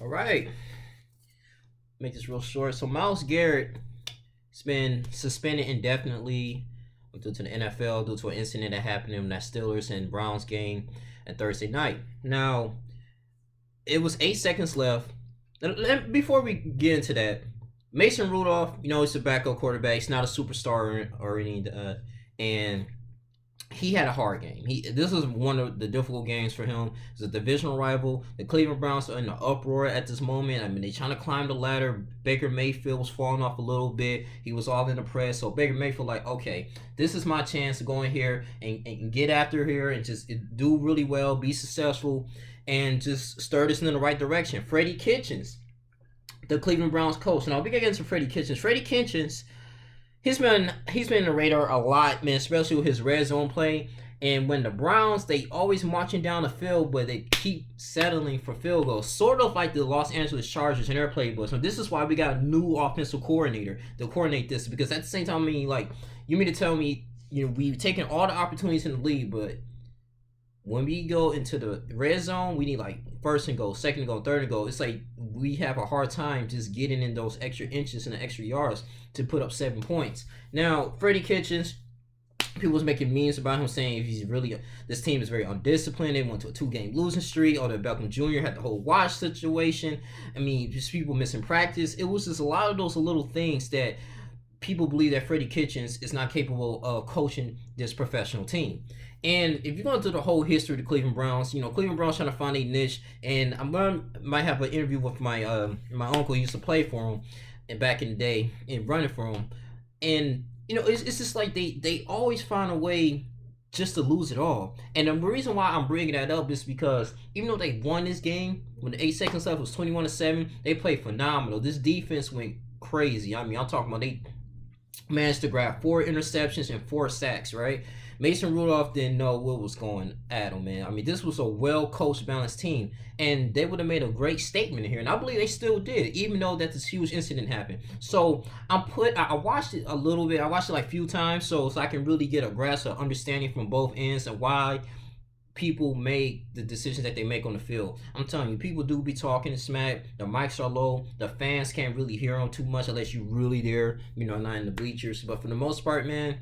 All right, make this real short. So Myles Garrett has been suspended indefinitely due to the NFL due to an incident that happened in that Steelers and Browns game on Thursday night. Now, it was 8 seconds left. Before we get into that, Mason Rudolph, he's a backup quarterback. He's not a superstar or any, and he had a hard game. This was one of the difficult games for him. It's a divisional rival. The Cleveland Browns are in an uproar at this moment. I mean, they're trying to climb the ladder. Baker Mayfield was falling off a little bit. He was all in the press. So Baker Mayfield like, okay, this is my chance to go in here and get after here and just do really well, be successful, and just stir this in the right direction. Freddie Kitchens, the Cleveland Browns coach. Now we gotta get into Freddie Kitchens. Freddie Kitchens, he's been in the radar a lot, man, especially with his red zone play. And when the Browns, they always marching down the field, but they keep settling for field goals, sort of like the Los Angeles Chargers in their playbook. So this is why we got a new offensive coordinator to coordinate this, because at the same time, I mean, like, you mean to tell me, we've taken all the opportunities in the league, but when we go into the red zone, we need like first and goal, second and goal, third and goal. It's like we have a hard time just getting in those extra inches and the extra yards to put up 7 points. Now, Freddie Kitchens, people was making memes about him saying he's really this team is very undisciplined. They went to a 2-game losing streak. Odell Beckham Jr. had the whole watch situation. I mean, just people missing practice. It was just a lot of those little things that people believe that Freddie Kitchens is not capable of coaching this professional team. And if you're going to do the whole history of the Cleveland Browns, Cleveland Browns trying to find a niche, and might have an interview with my uncle who used to play for him, and back in the day, and running for him, and it's just like they always find a way just to lose it all. And the reason why I'm bringing that up is because even though they won this game, when the 8 seconds left was 21-7, they played phenomenal. This defense went crazy. I mean, I'm talking about they managed to grab 4 interceptions and 4 sacks, right? Mason Rudolph didn't know what was going at him, man. I mean, this was a well-coached, balanced team, and they would have made a great statement here, and I believe they still did, even though that this huge incident happened. So I watched it a little bit. I watched it like a few times, so I can really get a grasp of understanding from both ends and why people make the decisions that they make on the field. I'm telling you, people do be talking smack. The mics are low. The fans can't really hear them too much unless you're really there, not in the bleachers. But for the most part, man,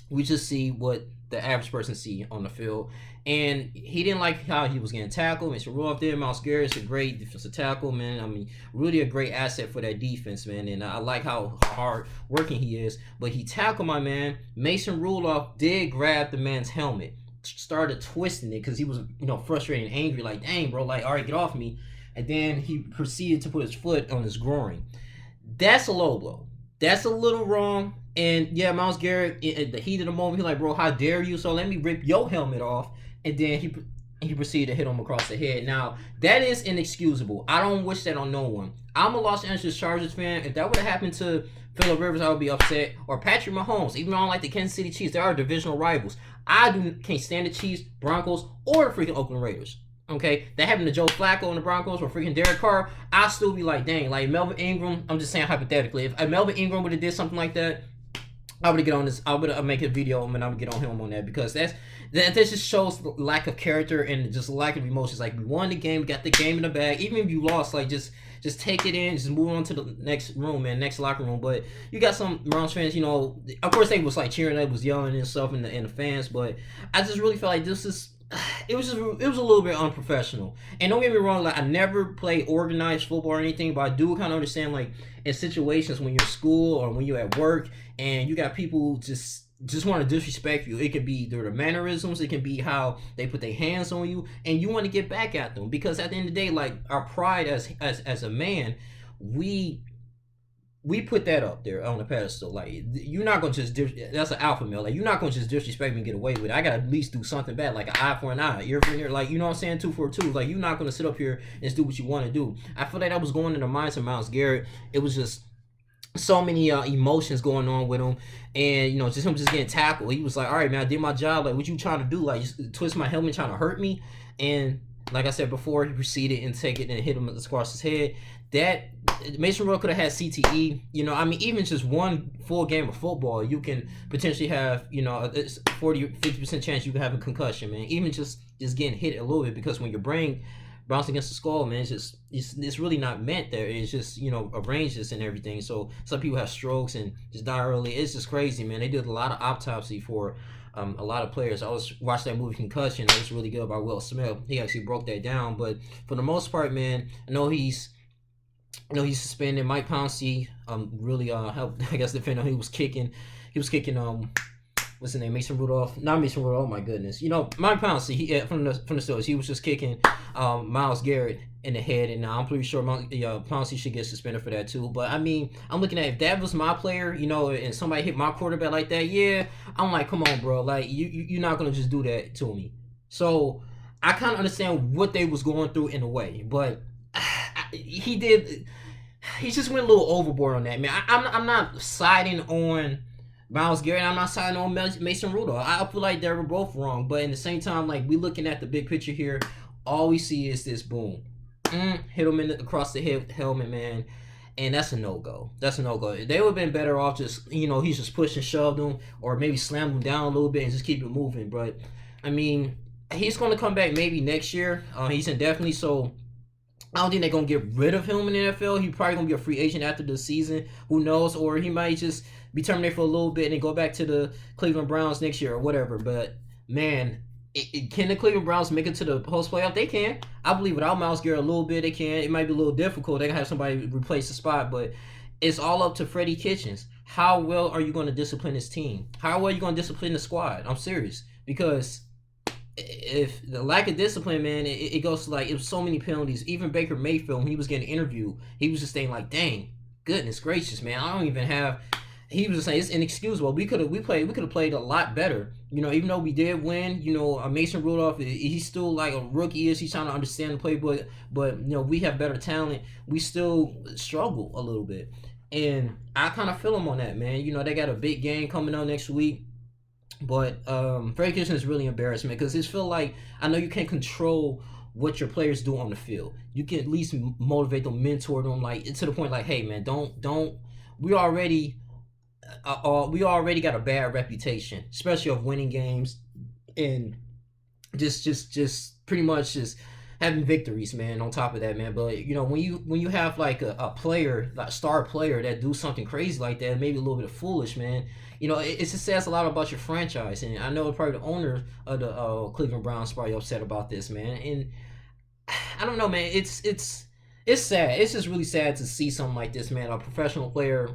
we just see what the average person see on the field. And he didn't like how he was getting tackled. Mr. Rudolph did. Myles Garrett is a great defensive tackle, man. I mean, really a great asset for that defense, man. And I like how hard working he is. But he tackled my man. Mason Rudolph did grab the man's helmet, started twisting it because he was, frustrated and angry. Like, dang, bro, like, all right, get off me. And then he proceeded to put his foot on his groin. That's a low blow. That's a little wrong. And yeah, Myles Garrett, at the heat of the moment, he's like, bro, how dare you? So let me rip your helmet off. And then he proceeded to hit him across the head. Now, that is inexcusable. I don't wish that on no one. I'm a Los Angeles Chargers fan. If that would have happened to Phillip Rivers, I would be upset. Or Patrick Mahomes. Even though I don't like the Kansas City Chiefs, they are divisional rivals. Can't stand the Chiefs, Broncos, or the freaking Oakland Raiders. Okay, that happened to Joe Flacco and the Broncos or freaking Derek Carr. I'll still be like, dang, like Melvin Ingram. I'm just saying hypothetically, if Melvin Ingram would have did something like that, I would get on this. I would make a video and I would get on him on that, because that just shows lack of character and just lack of emotions. Like, we won the game, we got the game in the bag. Even if you lost, like, just take it in, just move on to the next room, man, next locker room. But you got some Browns fans, of course they was like cheering, they was yelling and stuff, and the fans. But I just really felt like it was a little bit unprofessional. And don't get me wrong, like, I never play organized football or anything, but I do kind of understand, like, in situations when you're at school or when you're at work and you got people just want to disrespect you. It could be their mannerisms, it can be how they put their hands on you, and you want to get back at them, because at the end of the day, like, our pride as a man, we put that up there on the pedestal. Like, you're not gonna just that's an alpha male. Like, you're not gonna just disrespect me and get away with it. I gotta at least do something bad, like an eye for an eye, ear for an ear. Like, you know what I'm saying? 2 for a 2. Like, you're not gonna sit up here and just do what you want to do. I feel like that was going in the minds of Myles Garrett. It was just so many emotions going on with him, and just him just getting tackled. He was like, all right, man, I did my job. Like, what you trying to do? Like, just twist my helmet, trying to hurt me? And like I said before, he proceeded and take it and hit him across his head. That Mason Rudolph could have had CTE. I mean, even just one full game of football, you can potentially have, a 40-50% chance you can have a concussion, man. Even just getting hit a little bit, because when your brain bounce against the skull, man. It's really not meant there. It's just arranges and everything. So some people have strokes and just die early. It's just crazy, man. They did a lot of autopsy for a lot of players. I was watching that movie Concussion. It was really good by Will Smith. He actually broke that down. But for the most part, man, I know he's suspended. Mike Pouncey really helped, I guess, defend him. He was kicking what's his name, Mason Rudolph, not Mason Rudolph. Oh my goodness, Mike Pouncey, from the Steelers, he was just kicking Myles Garrett in the head, and I'm pretty sure Pouncey should get suspended for that too. But I mean, I'm looking at, if that was my player, and somebody hit my quarterback like that, yeah, I'm like, come on, bro, like you're not gonna just do that to me. So I kind of understand what they was going through in a way, but he did. He just went a little overboard on that, man. I'm not siding on Myles Garrett. I'm not siding on Mason Rudolph. I feel like they were both wrong, but in the same time, like, we looking at the big picture here, all we see is this boom, hit him across the helmet, man, and that's a no go. That's a no go. They would have been better off just he's just pushed and shoved him, or maybe slammed him down a little bit and just keep it moving. But I mean, he's going to come back maybe next year. He's indefinitely, so I don't think they're gonna get rid of him in the NFL. He's probably gonna be a free agent after the season. Who knows? Or he might just be terminated for a little bit and then go back to the Cleveland Browns next year or whatever. But man, can the Cleveland Browns make it to the post playoff? They can. I believe without Myles Garrett a little bit, they can. It might be a little difficult. They gotta have somebody replace the spot, but it's all up to Freddie Kitchens. How well are you going to discipline his team? How well are you going to discipline the squad? I'm serious, because if the lack of discipline, man, it goes to, like, it was so many penalties. Even Baker Mayfield, when he was getting interviewed, he was just saying, like, dang, goodness gracious, man, I don't even have. He was just saying it's inexcusable. We could have played a lot better. Even though we did win, Mason Rudolph, he's still like a rookie. He's trying to understand the playbook, but we have better talent. We still struggle a little bit, and I kind of feel him on that, man. They got a big game coming up next week. But Freddie Kitchens is really embarrassment, because it's feel like, I know you can't control what your players do on the field. You can at least motivate them, mentor them, like, to the point, like, hey man, don't. We already got a bad reputation, especially of winning games, and just pretty much just having victories, man. On top of that, man, but when you have like a player, like star player, that do something crazy like that, maybe a little bit of foolish, man. It just says a lot about your franchise, and I know probably the owner of the Cleveland Browns probably upset about this, man. And I don't know, man. It's sad. It's just really sad to see something like this, man. A professional player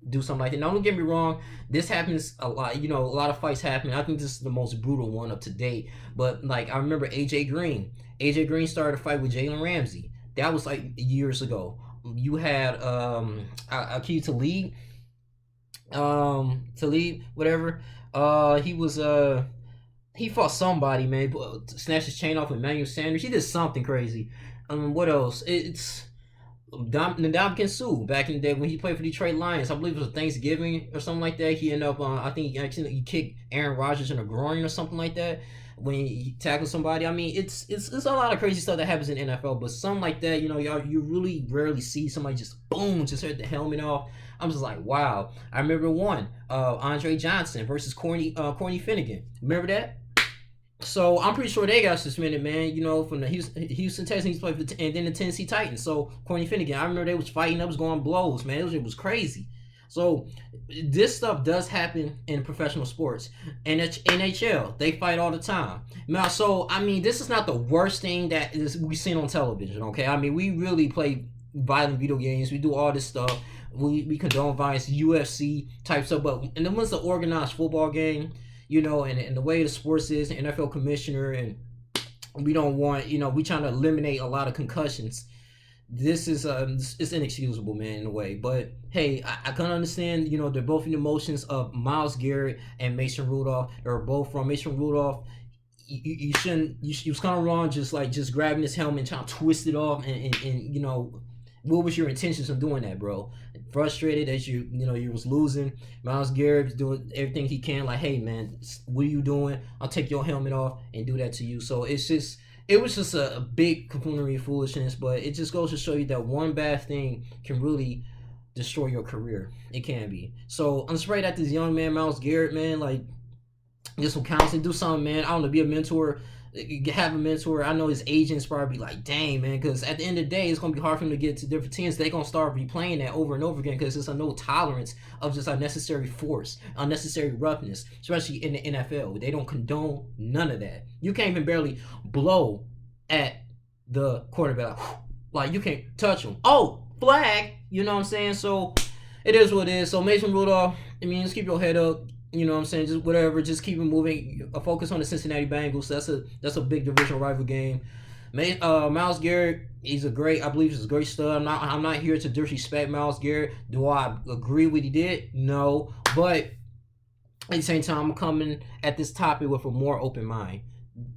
do something like that. Now, don't get me wrong. This happens a lot. A lot of fights happen. I think this is the most brutal one up to date. But like, I remember AJ Green. AJ Green started a fight with Jalen Ramsey. That was like years ago. You had Akeem Talib, whatever. He fought somebody, man. Snatched his chain off with Emmanuel Sanders. He did something crazy. What else? It's Ndamukong Suh back in the day when he played for Detroit Lions. I believe it was Thanksgiving or something like that. He ended up, I think he kicked Aaron Rodgers in the groin or something like that when he tackled somebody. I mean, it's a lot of crazy stuff that happens in the NFL, but something like that, you really rarely see somebody just boom, just hurt the helmet off. I'm just like, wow. I remember one, Andre Johnson versus Corny Finnegan. Remember that? So I'm pretty sure they got suspended, man. From the Houston Texans, played for, and then the Tennessee Titans. So Corny Finnegan, I remember they was fighting, that was going blows, man. It was crazy. So this stuff does happen in professional sports. And NHL, they fight all the time. Now, so I mean, this is not the worst thing that we seen on television. Okay, I mean, we really play violent video games. We do all this stuff. We condone violence, UFC type stuff. But and then once the organized football game, and the way the sports is, the NFL commissioner, and we don't want, we trying to eliminate a lot of concussions. This is it's inexcusable, man, in a way. But hey, I can understand, they're both in the emotions of Myles Garrett and Mason Rudolph. They're both from Mason Rudolph. You shouldn't. You was kind of wrong, just grabbing his helmet and trying to twist it off, and what was your intentions of doing that, bro? Frustrated as you was losing. Myles Garrett was doing everything he can, like, hey man, what are you doing? I'll take your helmet off and do that to you. So it was just a big buffoonery foolishness, but it just goes to show you that one bad thing can really destroy your career. It can be. So I'm sprayed at this young man, Myles Garrett, man, like, get some counseling, do something, man. I don't know, be a mentor. have a mentor. I know his agents probably be like, dang, man, because at the end of the day, it's going to be hard for him to get to different teams. They're going to start replaying that over and over again because it's a no tolerance of just unnecessary force, unnecessary roughness, especially in the NFL. They don't condone none of that. You can't even barely blow at the quarterback. Like, you can't touch him. Oh, flag. You know what I'm saying? So it is what it is. So Mason Rudolph, I mean, just keep your head up. You know what I'm saying? Just whatever. Just keep it moving. Focus on the Cincinnati Bengals. That's a big divisional rival game. Myles Garrett, he's a great. I believe he's a great stud. I'm not here to disrespect Myles Garrett. Do I agree with what he did? No. But at the same time, I'm coming at this topic with a more open mind.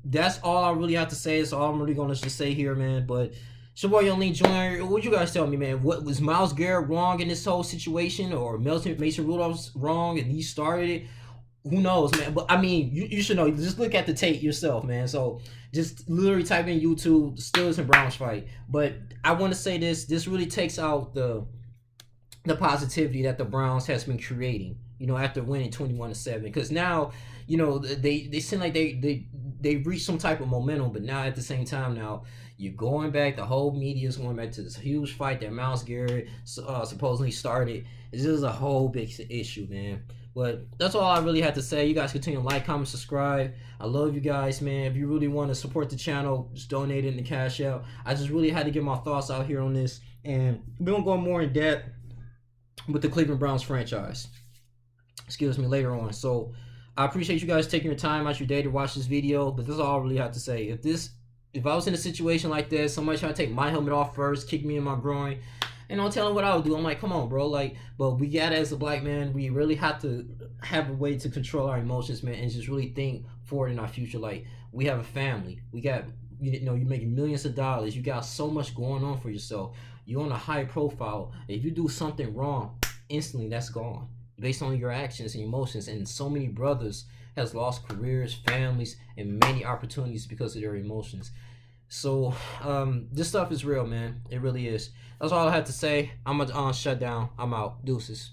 That's all I really have to say. That's all I'm really gonna just say here, man. But it's your boy Young Lee Jr. What you guys tell me, man? What was Myles Garrett wrong in this whole situation, or Mason Rudolph's wrong and he started it? Who knows, man? But I mean, you should know. Just look at the tape yourself, man. So just literally type in YouTube Steelers and Browns fight. But I want to say this. This really takes out the positivity that the Browns has been creating. You know, after winning 21-7, because now, you know, they seem like they reached some type of momentum, but now at the same time now you're going back. The whole media is going back to this huge fight that Myles Garrett supposedly started. This is a whole big issue, man. But that's all I really had to say. You guys continue to like, comment, subscribe. I love you guys, man. If you really want to support the channel, just donate it in the cash out. I just really had to get my thoughts out here on this, and we're gonna go more in depth with the Cleveland Browns franchise. Excuse me, later on. So I appreciate you guys taking your time out your day to watch this video. But this is all I really have to say. If I was in a situation like this, somebody trying to take my helmet off first, kick me in my groin, and don't tell him what I would do. I'm like, come on, bro. Like, but we got, as a black man, we really have to have a way to control our emotions, man, and just really think forward in our future. Like, we have a family. We got, you know, you're making millions of dollars. You got so much going on for yourself. You're on a high profile. If you do something wrong, instantly that's gone based on your actions and emotions. And so many brothers has lost careers, families, and many opportunities because of their emotions. So this stuff is real, man. It really is. That's all I have to say. I'm gonna shut down. I'm out. Deuces.